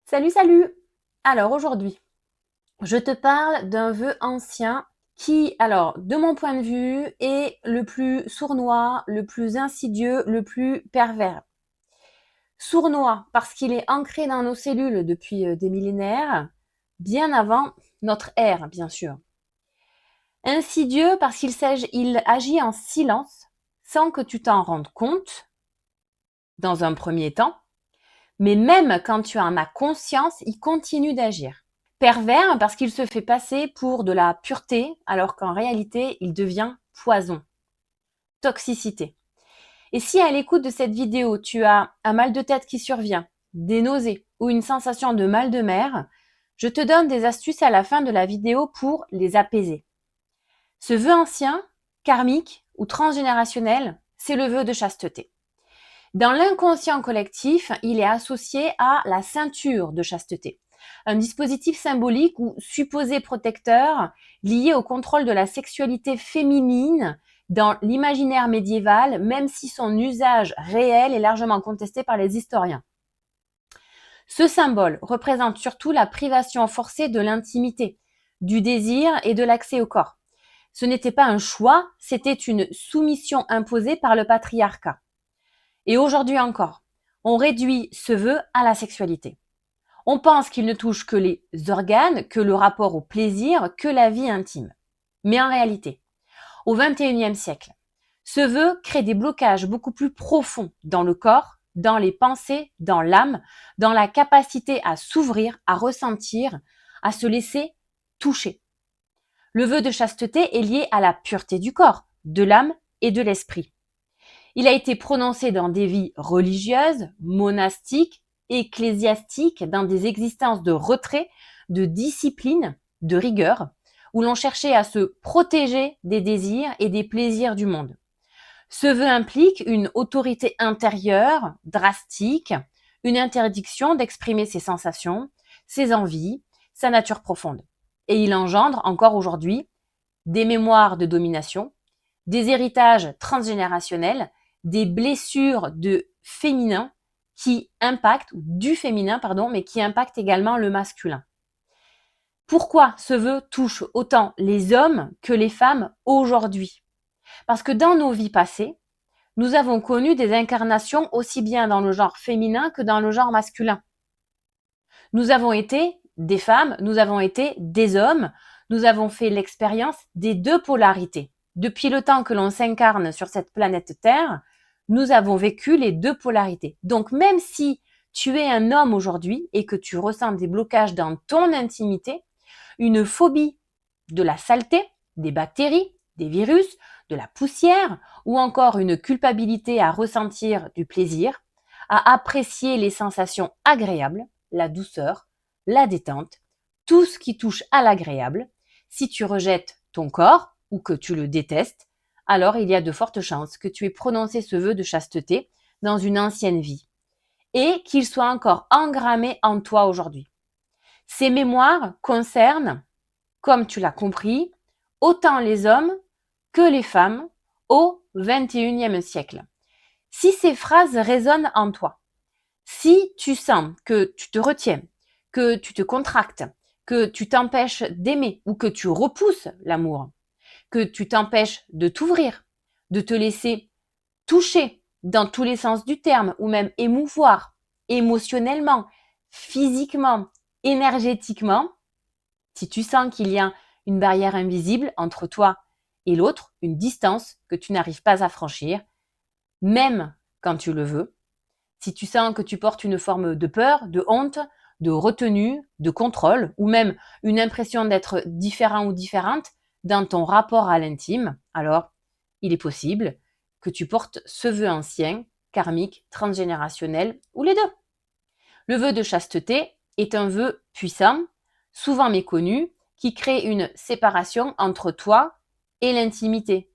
Salut, salut! Alors aujourd'hui, je te parle d'un vœu ancien qui, alors, de mon point de vue, est le plus sournois, le plus insidieux, le plus pervers. Sournois parce qu'il est ancré dans nos cellules depuis des millénaires, bien avant notre ère, bien sûr. Insidieux parce il agit en silence, sans que tu t'en rendes compte, dans un premier temps, mais même quand tu en as conscience, il continue d'agir. Pervers parce qu'il se fait passer pour de la pureté alors qu'en réalité, il devient poison, toxicité. Et si à l'écoute de cette vidéo, tu as un mal de tête qui survient, des nausées ou une sensation de mal de mer, je te donne des astuces à la fin de la vidéo pour les apaiser. Ce vœu ancien, karmique ou transgénérationnel, c'est le vœu de chasteté. Dans l'inconscient collectif, il est associé à la ceinture de chasteté, un dispositif symbolique ou supposé protecteur lié au contrôle de la sexualité féminine dans l'imaginaire médiéval, même si son usage réel est largement contesté par les historiens. Ce symbole représente surtout la privation forcée de l'intimité, du désir et de l'accès au corps. Ce n'était pas un choix, c'était une soumission imposée par le patriarcat. Et aujourd'hui encore, on réduit ce vœu à la sexualité. On pense qu'il ne touche que les organes, que le rapport au plaisir, que la vie intime. Mais en réalité, au XXIe siècle, ce vœu crée des blocages beaucoup plus profonds dans le corps, dans les pensées, dans l'âme, dans la capacité à s'ouvrir, à ressentir, à se laisser toucher. Le vœu de chasteté est lié à la pureté du corps, de l'âme et de l'esprit. Il a été prononcé dans des vies religieuses, monastiques, ecclésiastiques, dans des existences de retrait, de discipline, de rigueur, où l'on cherchait à se protéger des désirs et des plaisirs du monde. Ce vœu implique une autorité intérieure drastique, une interdiction d'exprimer ses sensations, ses envies, sa nature profonde. Et il engendre encore aujourd'hui des mémoires de domination, des héritages transgénérationnels, des blessures de féminin qui impactent, ou du féminin, pardon, mais qui impactent également le masculin. Pourquoi ce vœu touche autant les hommes que les femmes aujourd'hui? Parce que dans nos vies passées, nous avons connu des incarnations aussi bien dans le genre féminin que dans le genre masculin. Nous avons été des femmes, nous avons été des hommes, nous avons fait l'expérience des deux polarités. Depuis le temps que l'on s'incarne sur cette planète Terre, nous avons vécu les deux polarités. Donc même si tu es un homme aujourd'hui et que tu ressens des blocages dans ton intimité, une phobie de la saleté, des bactéries, des virus, de la poussière ou encore une culpabilité à ressentir du plaisir, à apprécier les sensations agréables, la douceur, la détente, tout ce qui touche à l'agréable. Si tu rejettes ton corps ou que tu le détestes, alors il y a de fortes chances que tu aies prononcé ce vœu de chasteté dans une ancienne vie et qu'il soit encore engrammé en toi aujourd'hui. Ces mémoires concernent, comme tu l'as compris, autant les hommes que les femmes au XXIe siècle. Si ces phrases résonnent en toi, si tu sens que tu te retiens, que tu te contractes, que tu t'empêches d'aimer ou que tu repousses l'amour, que tu t'empêches de t'ouvrir, de te laisser toucher dans tous les sens du terme ou même émouvoir émotionnellement, physiquement, énergétiquement, si tu sens qu'il y a une barrière invisible entre toi et l'autre, une distance que tu n'arrives pas à franchir, même quand tu le veux, si tu sens que tu portes une forme de peur, de honte, de retenue, de contrôle, ou même une impression d'être différent ou différente dans ton rapport à l'intime, alors il est possible que tu portes ce vœu ancien, karmique, transgénérationnel, ou les deux. Le vœu de chasteté est un vœu puissant, souvent méconnu, qui crée une séparation entre toi et l'intimité.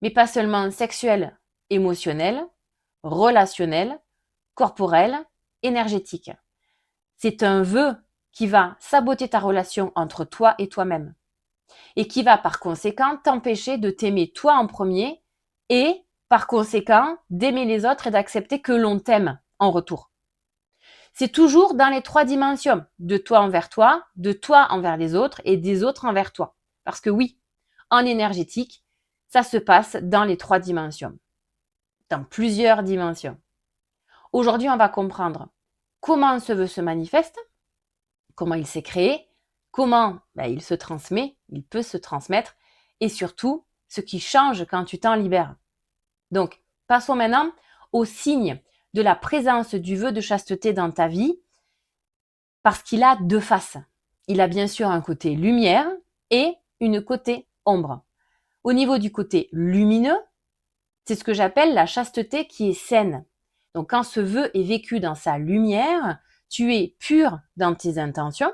Mais pas seulement sexuelle, émotionnelle, relationnelle, corporelle, énergétique. C'est un vœu qui va saboter ta relation entre toi et toi-même et qui va par conséquent t'empêcher de t'aimer toi en premier et par conséquent d'aimer les autres et d'accepter que l'on t'aime en retour. C'est toujours dans les 3 dimensions, de toi envers les autres et des autres envers toi. Parce que oui, en énergétique, ça se passe dans les 3 dimensions, dans plusieurs dimensions. Aujourd'hui, on va comprendre comment ce vœu se manifeste, comment il s'est créé, comment il se transmet, il peut se transmettre, et surtout, ce qui change quand tu t'en libères. Donc, passons maintenant au signe de la présence du vœu de chasteté dans ta vie, parce qu'il a 2 faces. Il a bien sûr un côté lumière et une côté ombre. Au niveau du côté lumineux, c'est ce que j'appelle la chasteté qui est saine. Donc quand ce vœu est vécu dans sa lumière, tu es pur dans tes intentions,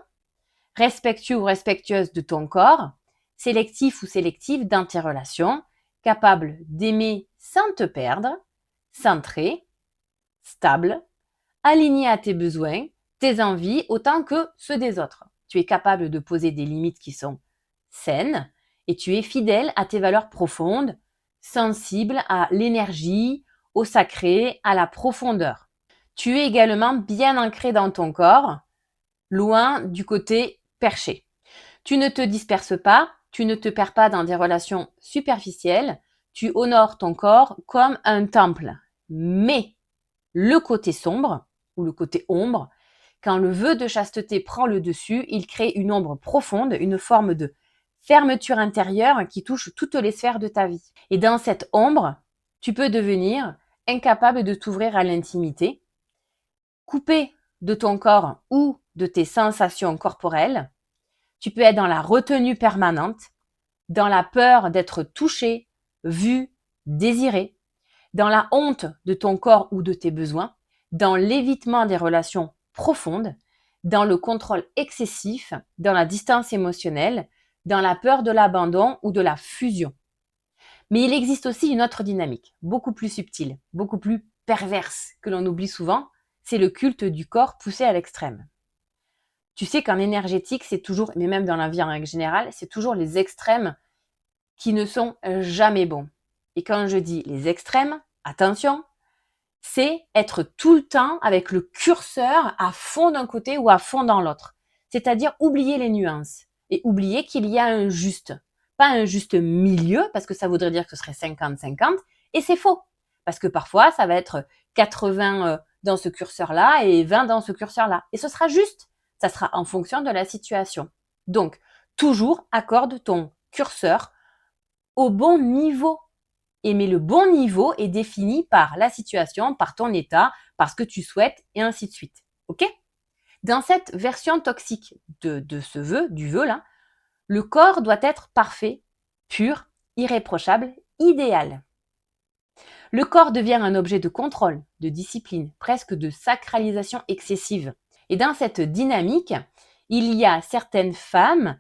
respectueux ou respectueuse de ton corps, sélectif ou sélective dans tes relations, capable d'aimer sans te perdre, centré, stable, aligné à tes besoins, tes envies autant que ceux des autres. Tu es capable de poser des limites qui sont saines et tu es fidèle à tes valeurs profondes, sensible à l'énergie, au sacré, à la profondeur. Tu es également bien ancré dans ton corps, loin du côté perché. Tu ne te disperses pas, tu ne te perds pas dans des relations superficielles, tu honores ton corps comme un temple. Mais le côté sombre, ou le côté ombre, quand le vœu de chasteté prend le dessus, il crée une ombre profonde, une forme de fermeture intérieure qui touche toutes les sphères de ta vie. Et dans cette ombre, tu peux devenir incapable de t'ouvrir à l'intimité, coupé de ton corps ou de tes sensations corporelles. Tu peux être dans la retenue permanente, dans la peur d'être touché, vu, désiré, dans la honte de ton corps ou de tes besoins, dans l'évitement des relations profondes, dans le contrôle excessif, dans la distance émotionnelle, dans la peur de l'abandon ou de la fusion. Mais il existe aussi une autre dynamique, beaucoup plus subtile, beaucoup plus perverse, que l'on oublie souvent, c'est le culte du corps poussé à l'extrême. Tu sais qu'en énergétique, c'est toujours, mais même dans la vie en règle générale, c'est toujours les extrêmes qui ne sont jamais bons. Et quand je dis les extrêmes, attention, c'est être tout le temps avec le curseur à fond d'un côté ou à fond dans l'autre. C'est-à-dire oublier les nuances et oublier qu'il y a un juste. Pas un juste milieu, parce que ça voudrait dire que ce serait 50-50, et c'est faux. Parce que parfois, ça va être 80 dans ce curseur-là et 20 dans ce curseur-là. Et ce sera juste. Ça sera en fonction de la situation. Donc, toujours accorde ton curseur au bon niveau. Mais le bon niveau est défini par la situation, par ton état, par ce que tu souhaites, et ainsi de suite. Ok? Dans cette version toxique de ce vœu, du vœu là, le corps doit être parfait, pur, irréprochable, idéal. Le corps devient un objet de contrôle, de discipline, presque de sacralisation excessive. Et dans cette dynamique, il y a certaines femmes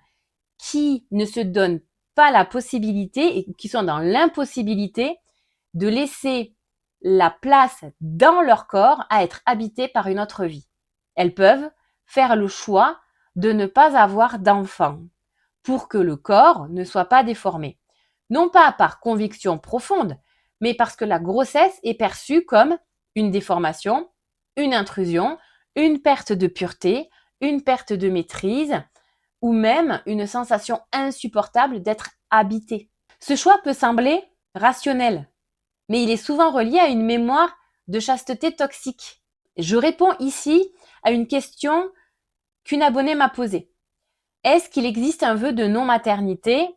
qui ne se donnent pas la possibilité et qui sont dans l'impossibilité de laisser la place dans leur corps à être habité par une autre vie. Elles peuvent faire le choix de ne pas avoir d'enfant pour que le corps ne soit pas déformé. Non pas par conviction profonde, mais parce que la grossesse est perçue comme une déformation, une intrusion, une perte de pureté, une perte de maîtrise, ou même une sensation insupportable d'être habité. Ce choix peut sembler rationnel, mais il est souvent relié à une mémoire de chasteté toxique. Je réponds ici à une question qu'une abonnée m'a posée. Est-ce qu'il existe un vœu de non-maternité?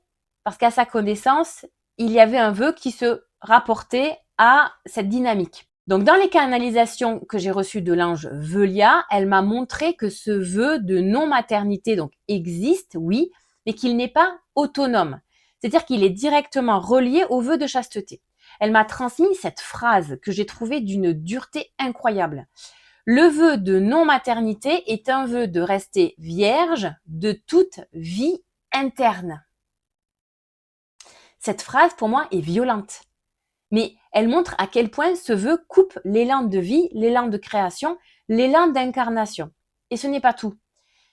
Parce qu'à sa connaissance, il y avait un vœu qui se rapportait à cette dynamique. Donc, dans les canalisations que j'ai reçues de l'ange Velia, elle m'a montré que ce vœu de non-maternité donc existe, oui, mais qu'il n'est pas autonome. C'est-à-dire qu'il est directement relié au vœu de chasteté. Elle m'a transmis cette phrase que j'ai trouvée d'une dureté incroyable. Le vœu de non-maternité est un vœu de rester vierge de toute vie interne. Cette phrase, pour moi, est violente. Mais elle montre à quel point ce vœu coupe l'élan de vie, l'élan de création, l'élan d'incarnation. Et ce n'est pas tout.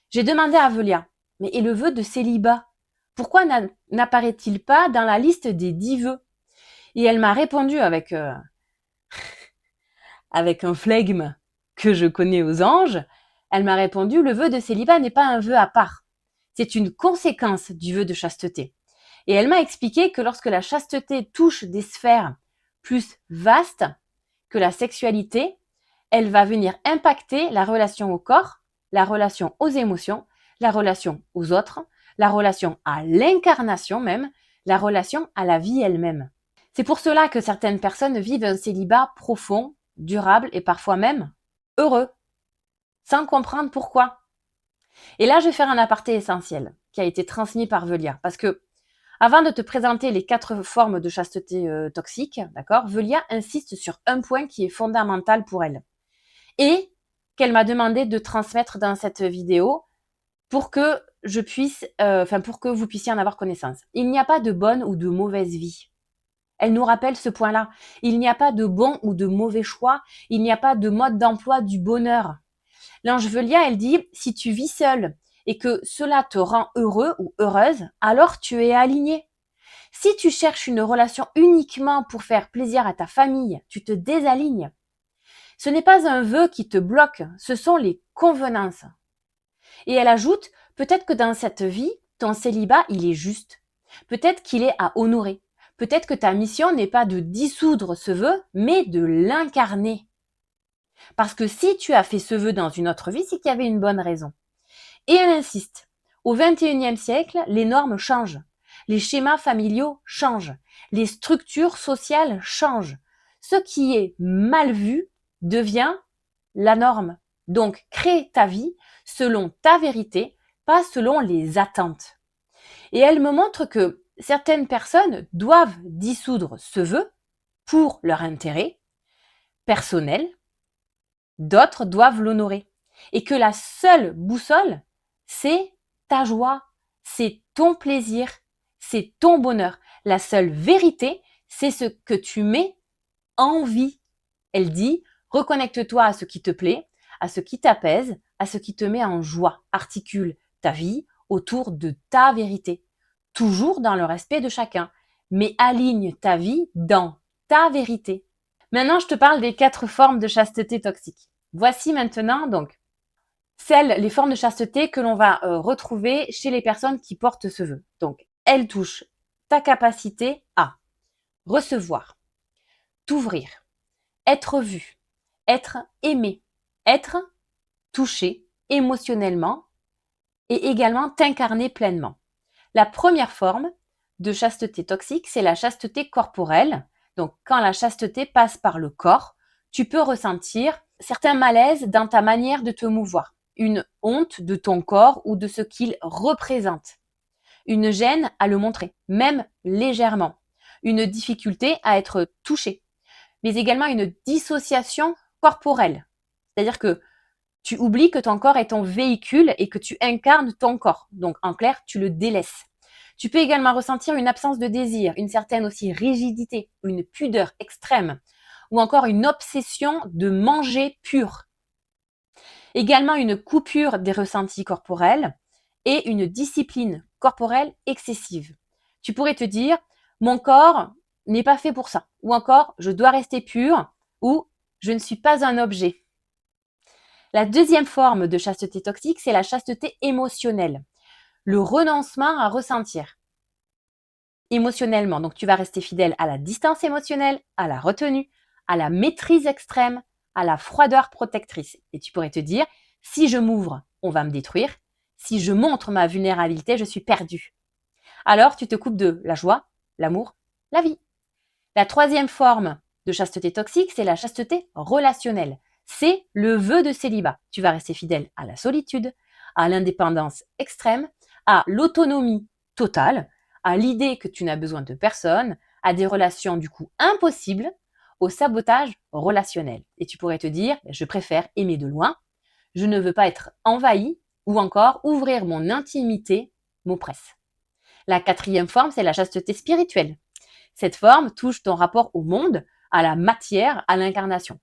J'ai demandé à Velia, mais et le vœu de célibat? Pourquoi n'apparaît-il pas dans la liste des 10 vœux? Et elle m'a répondu avec un flegme. que je connais aux anges, elle m'a répondu, le vœu de célibat n'est pas un vœu à part. C'est une conséquence du vœu de chasteté. Et elle m'a expliqué que lorsque la chasteté touche des sphères plus vastes que la sexualité, elle va venir impacter la relation au corps, la relation aux émotions, la relation aux autres, la relation à l'incarnation même, la relation à la vie elle-même. C'est pour cela que certaines personnes vivent un célibat profond, durable et parfois même heureux, sans comprendre pourquoi. Et là, je vais faire un aparté essentiel qui a été transmis par Velia, parce que avant de te présenter les 4 formes de chasteté toxique, d'accord, Velia insiste sur un point qui est fondamental pour elle et qu'elle m'a demandé de transmettre dans cette vidéo pour que je puisse, pour que vous puissiez en avoir connaissance. Il n'y a pas de bonne ou de mauvaise vie. Elle nous rappelle ce point-là. Il n'y a pas de bon ou de mauvais choix. Il n'y a pas de mode d'emploi du bonheur. L'ange Velia, elle dit, si tu vis seule et que cela te rend heureux ou heureuse, alors tu es aligné. Si tu cherches une relation uniquement pour faire plaisir à ta famille, tu te désalignes. Ce n'est pas un vœu qui te bloque, ce sont les convenances. Et elle ajoute, peut-être que dans cette vie, ton célibat, il est juste. Peut-être qu'il est à honorer. Peut-être que ta mission n'est pas de dissoudre ce vœu, mais de l'incarner. Parce que si tu as fait ce vœu dans une autre vie, c'est qu'il y avait une bonne raison. Et elle insiste. Au XXIe siècle, les normes changent. Les schémas familiaux changent. Les structures sociales changent. Ce qui est mal vu devient la norme. Donc, crée ta vie selon ta vérité, pas selon les attentes. Et elle me montre que certaines personnes doivent dissoudre ce vœu pour leur intérêt personnel, d'autres doivent l'honorer. Et que la seule boussole, c'est ta joie, c'est ton plaisir, c'est ton bonheur. La seule vérité, c'est ce que tu mets en vie. Elle dit, reconnecte-toi à ce qui te plaît, à ce qui t'apaise, à ce qui te met en joie. Articule ta vie autour de ta vérité, toujours dans le respect de chacun, mais aligne ta vie dans ta vérité. Maintenant, je te parle des 4 formes de chasteté toxique. Voici maintenant donc les formes de chasteté que l'on va retrouver chez les personnes qui portent ce vœu. Donc, elles touchent ta capacité à recevoir, t'ouvrir, être vu, être aimé, être touché émotionnellement et également t'incarner pleinement. La première forme de chasteté toxique, c'est la chasteté corporelle. Donc, quand la chasteté passe par le corps, tu peux ressentir certains malaises dans ta manière de te mouvoir, une honte de ton corps ou de ce qu'il représente, une gêne à le montrer, même légèrement, une difficulté à être touché, mais également une dissociation corporelle. C'est-à-dire que tu oublies que ton corps est ton véhicule et que tu incarnes ton corps. Donc, en clair, tu le délaisses. Tu peux également ressentir une absence de désir, une certaine aussi rigidité, une pudeur extrême, ou encore une obsession de manger pur. Également une coupure des ressentis corporels et une discipline corporelle excessive. Tu pourrais te dire, mon corps n'est pas fait pour ça, ou encore, je dois rester pur, ou je ne suis pas un objet. La deuxième forme de chasteté toxique, c'est la chasteté émotionnelle. Le renoncement à ressentir émotionnellement. Donc, tu vas rester fidèle à la distance émotionnelle, à la retenue, à la maîtrise extrême, à la froideur protectrice. Et tu pourrais te dire, si je m'ouvre, on va me détruire. Si je montre ma vulnérabilité, je suis perdu. Alors, tu te coupes de la joie, l'amour, la vie. La troisième forme de chasteté toxique, c'est la chasteté relationnelle. C'est le vœu de célibat. Tu vas rester fidèle à la solitude, à l'indépendance extrême, à l'autonomie totale, à l'idée que tu n'as besoin de personne, à des relations du coup impossibles, au sabotage relationnel. Et tu pourrais te dire, je préfère aimer de loin, je ne veux pas être envahi, ou encore ouvrir mon intimité m'oppresse. La quatrième forme, c'est la chasteté spirituelle. Cette forme touche ton rapport au monde, à la matière, à l'incarnation.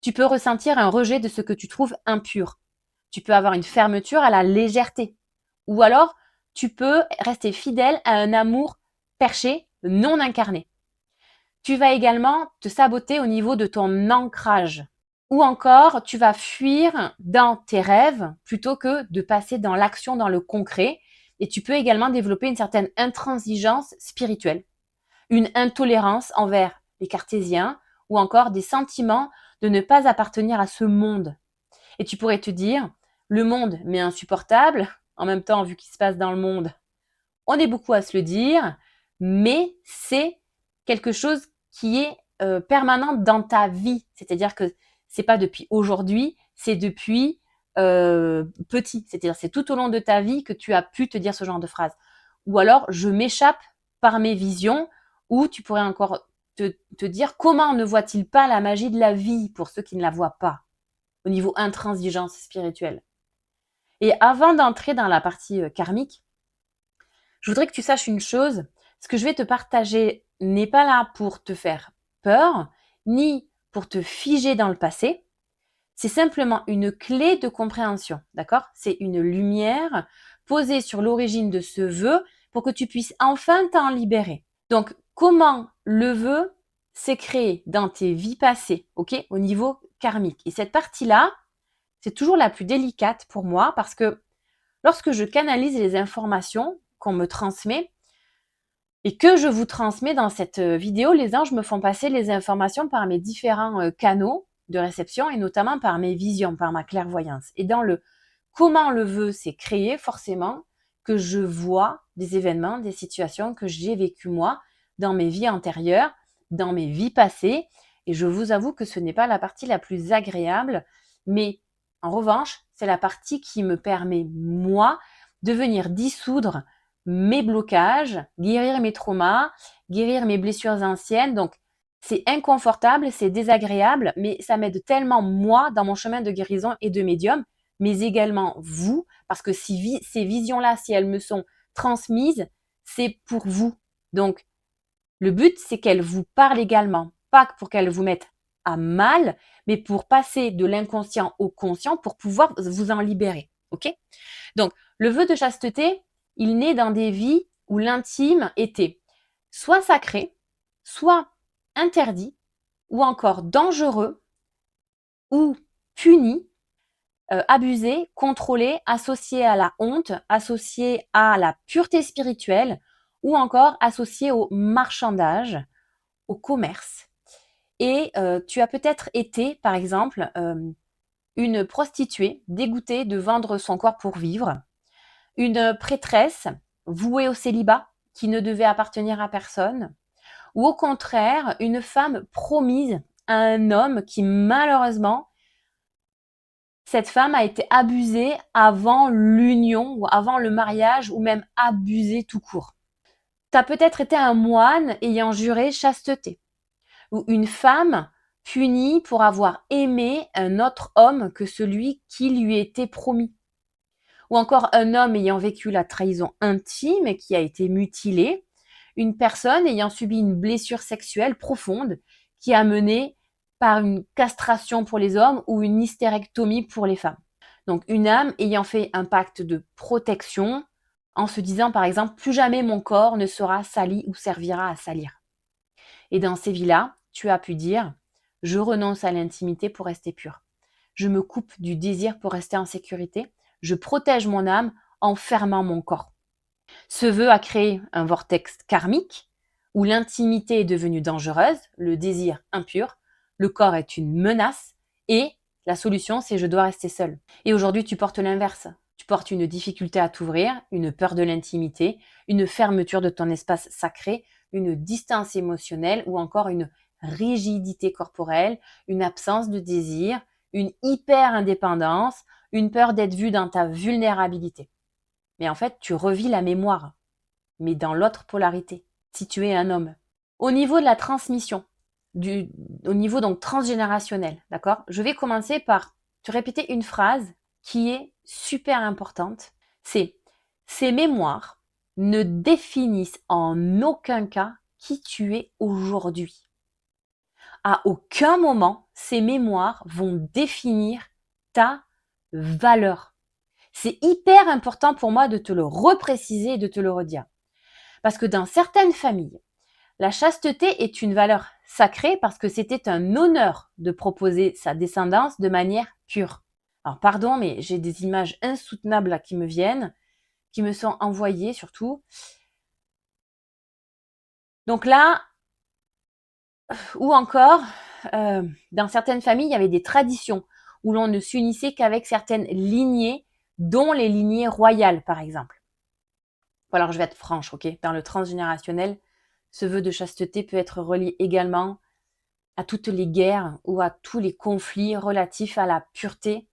Tu peux ressentir un rejet de ce que tu trouves impur. Tu peux avoir une fermeture à la légèreté. Ou alors, tu peux rester fidèle à un amour perché, non incarné. Tu vas également te saboter au niveau de ton ancrage. Ou encore, tu vas fuir dans tes rêves plutôt que de passer dans l'action, dans le concret. Et tu peux également développer une certaine intransigeance spirituelle, une intolérance envers les cartésiens ou encore des sentiments de ne pas appartenir à ce monde. Et tu pourrais te dire, le monde m'est insupportable, en même temps, vu qu'il se passe dans le monde, on est beaucoup à se le dire, mais c'est quelque chose qui est permanent dans ta vie. C'est-à-dire que c'est pas depuis aujourd'hui, c'est depuis petit. C'est-à-dire c'est tout au long de ta vie que tu as pu te dire ce genre de phrase. Ou alors, je m'échappe par mes visions, ou tu pourrais encore te dire comment ne voit-il pas la magie de la vie pour ceux qui ne la voient pas au niveau intransigeance spirituelle. Et avant d'entrer dans la partie karmique, je voudrais que tu saches une chose. Ce que je vais te partager n'est pas là pour te faire peur, ni pour te figer dans le passé. C'est simplement une clé de compréhension, d'accord? C'est une lumière posée sur l'origine de ce vœu pour que tu puisses enfin t'en libérer. Donc, comment le vœu s'est créé dans tes vies passées, ok? Au niveau karmique. Et cette partie-là, c'est toujours la plus délicate pour moi parce que lorsque je canalise les informations qu'on me transmet et que je vous transmets dans cette vidéo, les anges me font passer les informations par mes différents canaux de réception et notamment par mes visions, par ma clairvoyance. Et dans le comment le vœu s'est créé, forcément que je vois des événements, des situations que j'ai vécues moi dans mes vies antérieures, dans mes vies passées. Et je vous avoue que ce n'est pas la partie la plus agréable, mais en revanche, c'est la partie qui me permet, moi, de venir dissoudre mes blocages, guérir mes traumas, guérir mes blessures anciennes. Donc, c'est inconfortable, c'est désagréable, mais ça m'aide tellement, moi, dans mon chemin de guérison et de médium, mais également vous, parce que si ces visions-là, si elles me sont transmises, c'est pour vous. Donc, le but, c'est qu'elles vous parlent également, pas pour qu'elles vous mettent à mal, mais pour passer de l'inconscient au conscient pour pouvoir vous en libérer. Ok? Donc, le vœu de chasteté, il naît dans des vies où l'intime était soit sacré, soit interdit, ou encore dangereux, ou puni, abusé, contrôlé, associé à la honte, associé à la pureté spirituelle, ou encore associé au marchandage, au commerce. Et tu as peut-être été, par exemple, une prostituée dégoûtée de vendre son corps pour vivre, une prêtresse vouée au célibat qui ne devait appartenir à personne, ou au contraire, une femme promise à un homme qui malheureusement, cette femme a été abusée avant l'union ou avant le mariage ou même abusée tout court. Tu as peut-être été un moine ayant juré chasteté ou une femme punie pour avoir aimé un autre homme que celui qui lui était promis. Ou encore un homme ayant vécu la trahison intime et qui a été mutilé, une personne ayant subi une blessure sexuelle profonde qui a mené par une castration pour les hommes ou une hystérectomie pour les femmes. Donc une âme ayant fait un pacte de protection en se disant par exemple plus jamais mon corps ne sera sali ou servira à salir. Et dans ces vies-là, tu as pu dire je renonce à l'intimité pour rester pur. Je me coupe du désir pour rester en sécurité. Je protège mon âme en fermant mon corps. Ce vœu a créé un vortex karmique où l'intimité est devenue dangereuse, le désir impur, le corps est une menace et la solution c'est je dois rester seul. Et aujourd'hui tu portes l'inverse. Tu portes une difficulté à t'ouvrir, une peur de l'intimité, une fermeture de ton espace sacré, une distance émotionnelle ou encore une rigidité corporelle, une absence de désir, une hyper-indépendance, une peur d'être vu dans ta vulnérabilité. Mais en fait, tu revis la mémoire, mais dans l'autre polarité, si tu es un homme. Au niveau de la transmission, au niveau donc transgénérationnel, d'accord? Je vais commencer par te répéter une phrase qui est super importante. C'est « Ces mémoires ne définissent en aucun cas qui tu es aujourd'hui. À aucun moment, ces mémoires vont définir ta valeur. » C'est hyper important pour moi de te le repréciser et de te le redire. Parce que dans certaines familles, la chasteté est une valeur sacré parce que c'était un honneur de proposer sa descendance de manière pure. Alors pardon, mais j'ai des images insoutenables là qui me viennent, qui me sont envoyées surtout. Donc là, ou encore, dans certaines familles, il y avait des traditions où l'on ne s'unissait qu'avec certaines lignées, dont les lignées royales, par exemple. Bon, alors je vais être franche, ok? Dans le transgénérationnel, ce vœu de chasteté peut être relié également à toutes les guerres ou à tous les conflits relatifs à la pureté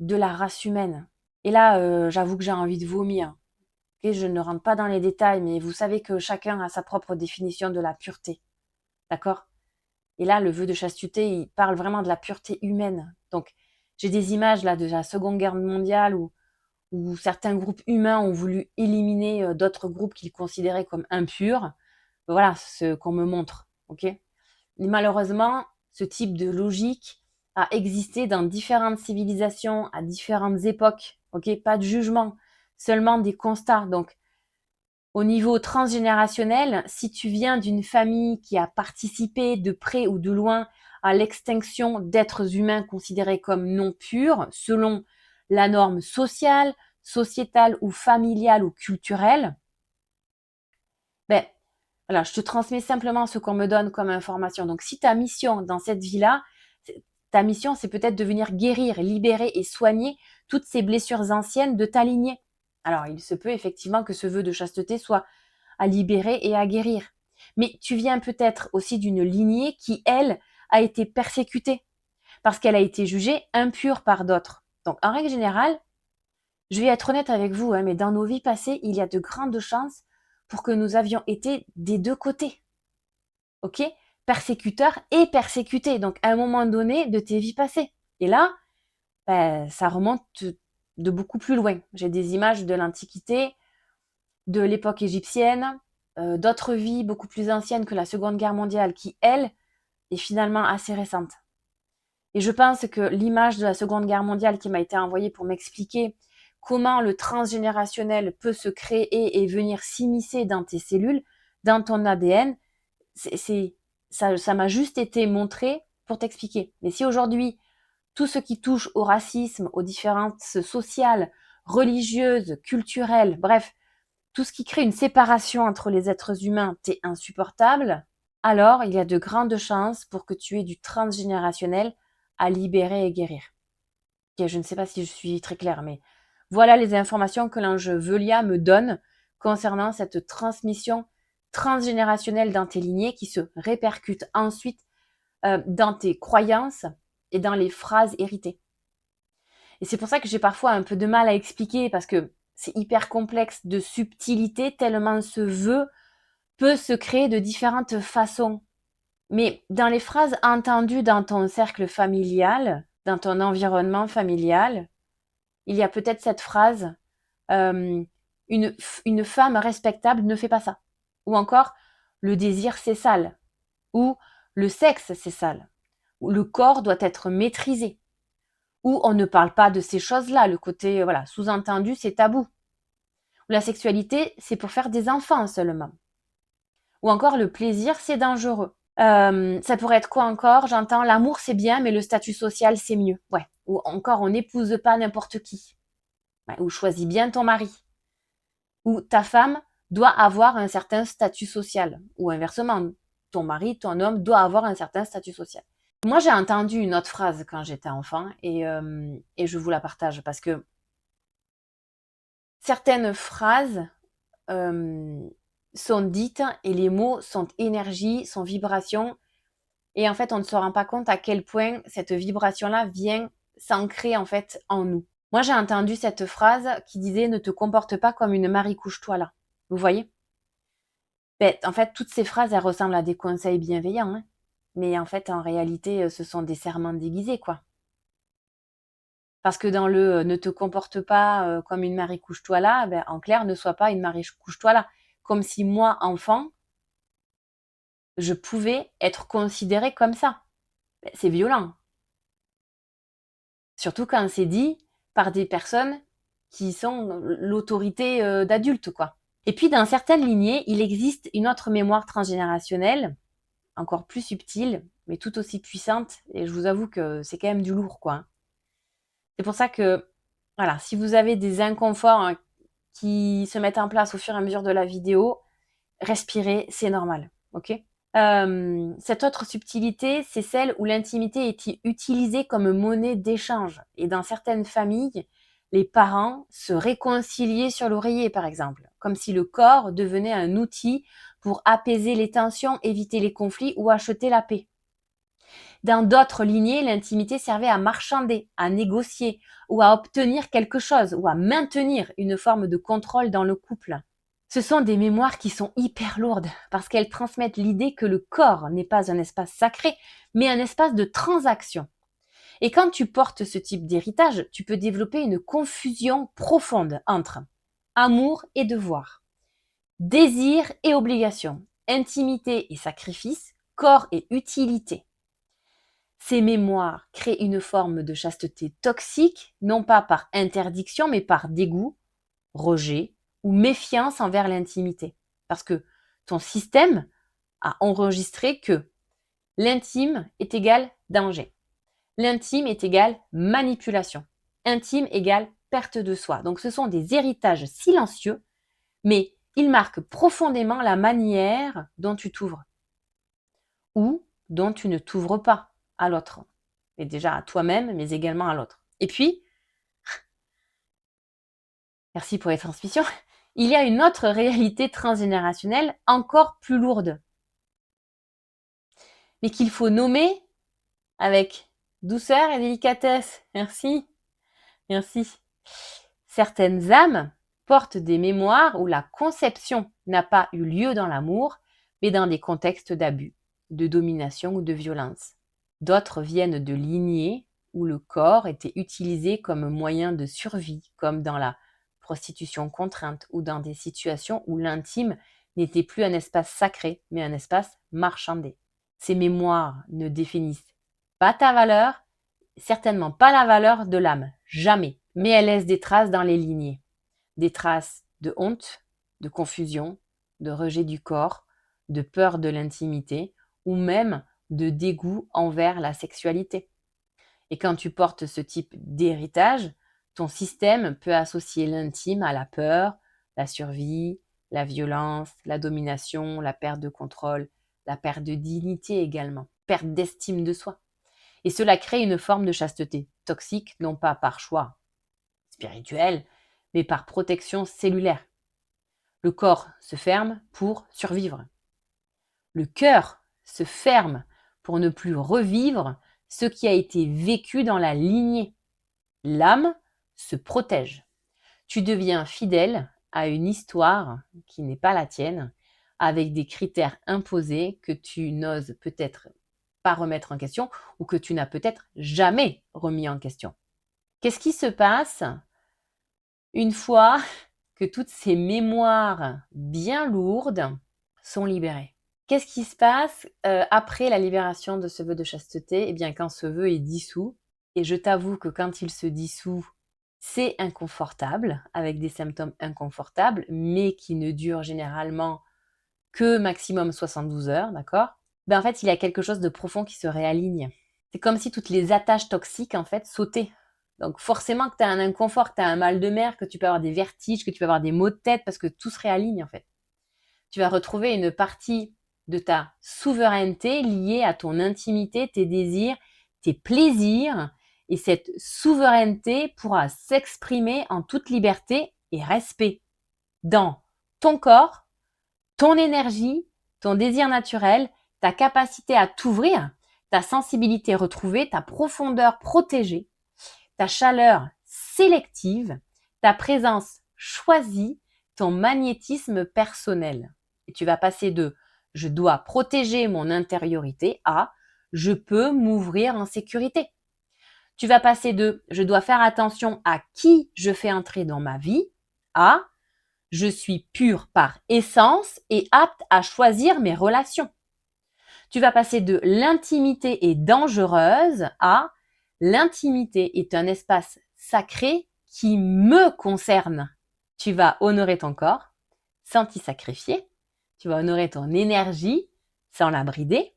de la race humaine. Et là, j'avoue que j'ai envie de vomir. Ok, je ne rentre pas dans les détails, mais vous savez que chacun a sa propre définition de la pureté. D'accord? Et là, le vœu de chasteté, il parle vraiment de la pureté humaine. Donc, j'ai des images là de la Seconde Guerre mondiale où certains groupes humains ont voulu éliminer d'autres groupes qu'ils considéraient comme impurs. Voilà ce qu'on me montre. Ok? Mais malheureusement, ce type de logique a existé dans différentes civilisations, à différentes époques. Ok? Pas de jugement, seulement des constats. Donc, au niveau transgénérationnel, si tu viens d'une famille qui a participé de près ou de loin à l'extinction d'êtres humains considérés comme non purs, selon la norme sociale, sociétale ou familiale ou culturelle, ben voilà, je te transmets simplement ce qu'on me donne comme information. Donc si ta mission dans cette vie-là, ta mission c'est peut-être de venir guérir, libérer et soigner toutes ces blessures anciennes de ta lignée. Alors il se peut effectivement que ce vœu de chasteté soit à libérer et à guérir. Mais tu viens peut-être aussi d'une lignée qui, elle, a été persécutée parce qu'elle a été jugée impure par d'autres. Donc, en règle générale, je vais être honnête avec vous, hein, mais dans nos vies passées, il y a de grandes chances pour que nous avions été des deux côtés. Ok? Persécuteurs et persécutés. Donc, à un moment donné de tes vies passées. Et là, ben, ça remonte de beaucoup plus loin. J'ai des images de l'Antiquité, de l'époque égyptienne, d'autres vies beaucoup plus anciennes que la Seconde Guerre mondiale, qui, elle, est finalement assez récente. Et je pense que l'image de la Seconde Guerre mondiale qui m'a été envoyée pour m'expliquer comment le transgénérationnel peut se créer et venir s'immiscer dans tes cellules, dans ton ADN, ça m'a juste été montré pour t'expliquer. Mais si aujourd'hui, tout ce qui touche au racisme, aux différences sociales, religieuses, culturelles, bref, tout ce qui crée une séparation entre les êtres humains t'est insupportable, alors il y a de grandes chances pour que tu aies du transgénérationnel à libérer et guérir. Ok, je ne sais pas si je suis très claire, mais voilà les informations que l'ange Velia me donne concernant cette transmission transgénérationnelle dans tes lignées qui se répercute ensuite dans tes croyances et dans les phrases héritées. Et c'est pour ça que j'ai parfois un peu de mal à expliquer parce que c'est hyper complexe de subtilité tellement ce vœu peut se créer de différentes façons. Mais dans les phrases entendues dans ton cercle familial, dans ton environnement familial, il y a peut-être cette phrase une femme respectable ne fait pas ça. Ou encore le désir c'est sale. Ou le sexe c'est sale. Ou le corps doit être maîtrisé. Ou on ne parle pas de ces choses-là. Le côté voilà sous-entendu c'est tabou. Ou la sexualité c'est pour faire des enfants seulement. Ou encore le plaisir c'est dangereux. Ça pourrait être quoi encore? J'entends l'amour c'est bien, mais le statut social c'est mieux. Ouais. Ou encore on n'épouse pas n'importe qui. Ouais. Ou choisis bien ton mari. Ou ta femme doit avoir un certain statut social. Ou inversement, ton mari, ton homme doit avoir un certain statut social. Moi j'ai entendu une autre phrase quand j'étais enfant et je vous la partage parce que certaines phrases sont dites et les mots sont énergie, sont vibration. Et en fait, on ne se rend pas compte à quel point cette vibration-là vient s'ancrer en fait en nous. Moi, j'ai entendu cette phrase qui disait ne te comporte pas comme une Marie couche-toi là. Vous voyez? Ben, en fait, toutes ces phrases, elles ressemblent à des conseils bienveillants. Hein. Mais en fait, en réalité, ce sont des serments déguisés, quoi. Parce que dans le ne te comporte pas comme une Marie couche-toi là, ben, en clair, ne sois pas une Marie couche-toi là. Comme si moi, enfant, je pouvais être considérée comme ça. Ben, c'est violent. Surtout quand c'est dit par des personnes qui sont l'autorité d'adultes, quoi. Et puis, dans certaines lignées, il existe une autre mémoire transgénérationnelle encore plus subtile, mais tout aussi puissante. Et je vous avoue que c'est quand même du lourd, quoi, hein. C'est pour ça que, voilà, si vous avez des inconforts, hein, qui se mettent en place au fur et à mesure de la vidéo, respirez, c'est normal, ok? Cette autre subtilité, c'est celle où l'intimité est utilisée comme monnaie d'échange. Et dans certaines familles, les parents se réconciliaient sur l'oreiller, par exemple, comme si le corps devenait un outil pour apaiser les tensions, éviter les conflits ou acheter la paix. Dans d'autres lignées, l'intimité servait à marchander, à négocier, ou à obtenir quelque chose, ou à maintenir une forme de contrôle dans le couple. Ce sont des mémoires qui sont hyper lourdes, parce qu'elles transmettent l'idée que le corps n'est pas un espace sacré, mais un espace de transaction. Et quand tu portes ce type d'héritage, tu peux développer une confusion profonde entre amour et devoir, désir et obligation, intimité et sacrifice, corps et utilité. Ces mémoires créent une forme de chasteté toxique, non pas par interdiction, mais par dégoût, rejet ou méfiance envers l'intimité. Parce que ton système a enregistré que l'intime est égal danger. L'intime est égal manipulation. Intime égale perte de soi. Donc ce sont des héritages silencieux, mais ils marquent profondément la manière dont tu t'ouvres ou dont tu ne t'ouvres pas à l'autre. Et déjà à toi-même, mais également à l'autre. Et puis, merci pour les transmissions, il y a une autre réalité transgénérationnelle encore plus lourde, mais qu'il faut nommer avec douceur et délicatesse. Merci, merci. Certaines âmes portent des mémoires où la conception n'a pas eu lieu dans l'amour, mais dans des contextes d'abus, de domination ou de violence. D'autres viennent de lignées où le corps était utilisé comme moyen de survie, comme dans la prostitution contrainte ou dans des situations où l'intime n'était plus un espace sacré, mais un espace marchandé. Ces mémoires ne définissent pas ta valeur, certainement pas la valeur de l'âme, jamais. Mais elles laissent des traces dans les lignées. Des traces de honte, de confusion, de rejet du corps, de peur de l'intimité ou même de dégoût envers la sexualité. Et quand tu portes ce type d'héritage, ton système peut associer l'intime à la peur, la survie, la violence, la domination, la perte de contrôle, la perte de dignité également, perte d'estime de soi. Et cela crée une forme de chasteté toxique, non pas par choix spirituel, mais par protection cellulaire. Le corps se ferme pour survivre. Le cœur se ferme pour ne plus revivre ce qui a été vécu dans la lignée. L'âme se protège. Tu deviens fidèle à une histoire qui n'est pas la tienne, avec des critères imposés que tu n'oses peut-être pas remettre en question ou que tu n'as peut-être jamais remis en question. Qu'est-ce qui se passe une fois que toutes ces mémoires bien lourdes sont libérées? Qu'est-ce qui se passe après la libération de ce vœu de chasteté? Eh bien, quand ce vœu est dissous, et je t'avoue que quand il se dissout, c'est inconfortable, avec des symptômes inconfortables, mais qui ne durent généralement que maximum 72 heures, d'accord? Ben, en fait, il y a quelque chose de profond qui se réaligne. C'est comme si toutes les attaches toxiques, en fait, sautaient. Donc forcément que tu as un inconfort, que tu as un mal de mer, que tu peux avoir des vertiges, que tu peux avoir des maux de tête, parce que tout se réaligne, en fait. Tu vas retrouver une partie de ta souveraineté liée à ton intimité, tes désirs, tes plaisirs. Et cette souveraineté pourra s'exprimer en toute liberté et respect dans ton corps, ton énergie, ton désir naturel, ta capacité à t'ouvrir, ta sensibilité retrouvée, ta profondeur protégée, ta chaleur sélective, ta présence choisie, ton magnétisme personnel. Et tu vas passer de je dois protéger mon intériorité à je peux m'ouvrir en sécurité. Tu vas passer de je dois faire attention à qui je fais entrer dans ma vie à je suis pure par essence et apte à choisir mes relations. Tu vas passer de l'intimité est dangereuse à l'intimité est un espace sacré qui me concerne. Tu vas honorer ton corps sans t'y sacrifier. Tu vas honorer ton énergie sans la brider.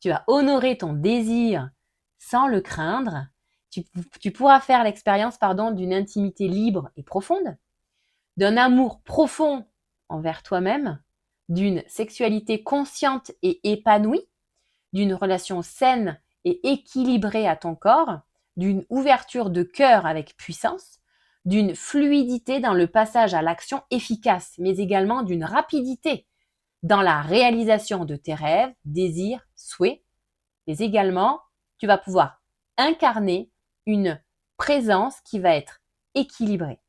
Tu vas honorer ton désir sans le craindre. Tu pourras faire l'expérience, d'une intimité libre et profonde, d'un amour profond envers toi-même, d'une sexualité consciente et épanouie, d'une relation saine et équilibrée à ton corps, d'une ouverture de cœur avec puissance, d'une fluidité dans le passage à l'action efficace, mais également d'une rapidité dans la réalisation de tes rêves, désirs, souhaits, mais également tu vas pouvoir incarner une présence qui va être équilibrée.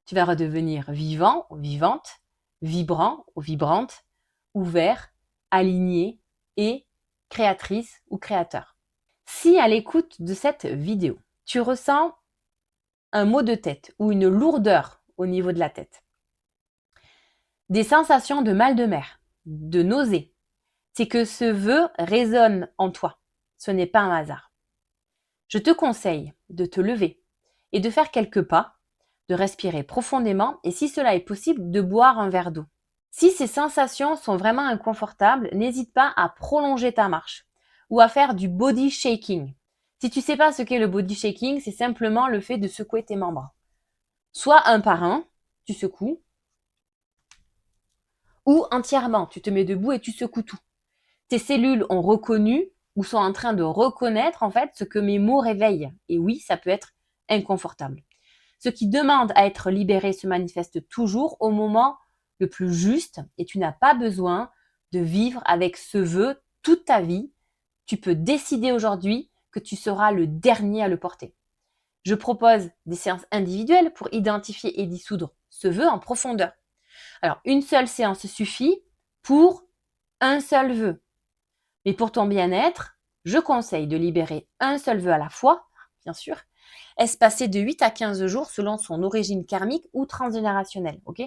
Tu vas redevenir vivant ou vivante, vibrant ou vibrante, ouvert, aligné et créatrice ou créateur. Si à l'écoute de cette vidéo, tu ressens un mot de tête ou une lourdeur au niveau de la tête, des sensations de mal de mer, de nausée, c'est que ce vœu résonne en toi. Ce n'est pas un hasard. Je te conseille de te lever et de faire quelques pas, de respirer profondément et si cela est possible, de boire un verre d'eau. Si ces sensations sont vraiment inconfortables, n'hésite pas à prolonger ta marche ou à faire du body shaking. Si tu ne sais pas ce qu'est le body shaking, c'est simplement le fait de secouer tes membres. Soit un par un, tu secoues, ou entièrement, tu te mets debout et tu secoues tout. Tes cellules ont reconnu ou sont en train de reconnaître en fait ce que mes mots réveillent. Et oui, ça peut être inconfortable. Ce qui demande à être libéré se manifeste toujours au moment le plus juste et tu n'as pas besoin de vivre avec ce vœu toute ta vie. Tu peux décider aujourd'hui que tu seras le dernier à le porter. Je propose des séances individuelles pour identifier et dissoudre ce vœu en profondeur. Alors, une seule séance suffit pour un seul vœu. Mais pour ton bien-être, je conseille de libérer un seul vœu à la fois, bien sûr, espacé de 8 à 15 jours selon son origine karmique ou transgénérationnelle. Ok ?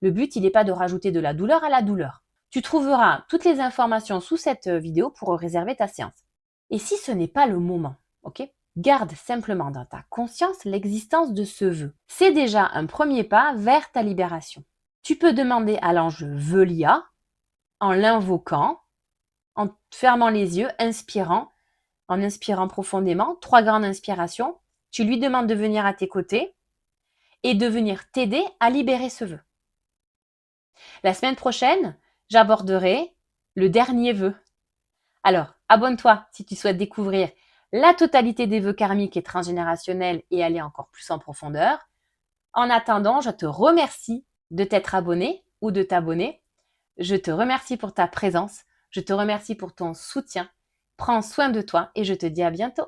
Le but, il n'est pas de rajouter de la douleur à la douleur. Tu trouveras toutes les informations sous cette vidéo pour réserver ta séance. Et si ce n'est pas le moment, ok ? Garde simplement dans ta conscience l'existence de ce vœu. C'est déjà un premier pas vers ta libération. Tu peux demander à l'ange Velia en l'invoquant, en fermant les yeux, en inspirant profondément, 3 grandes inspirations. Tu lui demandes de venir à tes côtés et de venir t'aider à libérer ce vœu. La semaine prochaine, j'aborderai le dernier vœu. Alors, abonne-toi si tu souhaites découvrir la totalité des vœux karmiques et transgénérationnels et aller encore plus en profondeur. En attendant, je te remercie de t'être abonné ou de t'abonner. Je te remercie pour ta présence. Je te remercie pour ton soutien. Prends soin de toi et je te dis à bientôt.